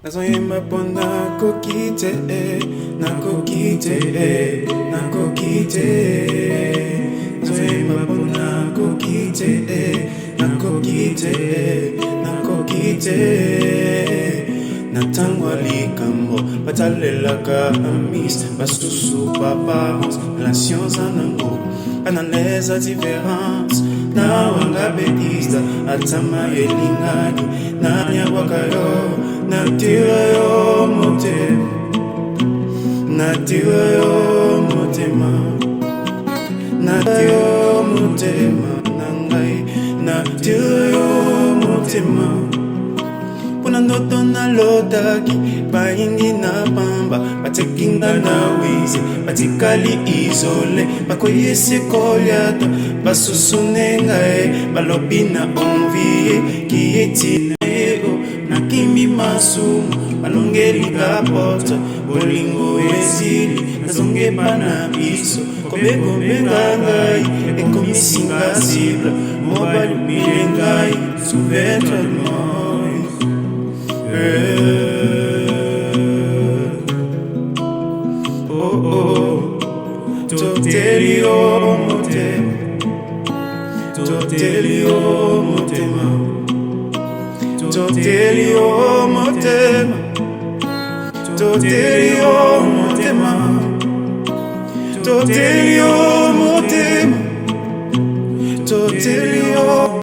nazoyemba mpo nakoki te, nakoki te, nakoki te. Nazoyemba mpo nakoki te, nakoki te, nakoki te. Natangwa likambo batalelaka amis basusu paparents relations anango analesa différence na wanga betista atama elingani na nyabwaka yo natira yo motema, natira yo motema, natira yo motema nangai, natira yo motema. Puna ndoto na lotaki baingi na pamba batekinga na wizi batikali isole bakoyesi koliata basusune balobi na envie kieti leo nakimbi masumu balongeli ka porte bolingo ezili nazonge bana biso kobekobenga ngai ekomisinga cible mobalumile ngai souverainement. Oh oh, totelio motema, totelio motema, totelio motema, totelio motema, totelio motema, totelio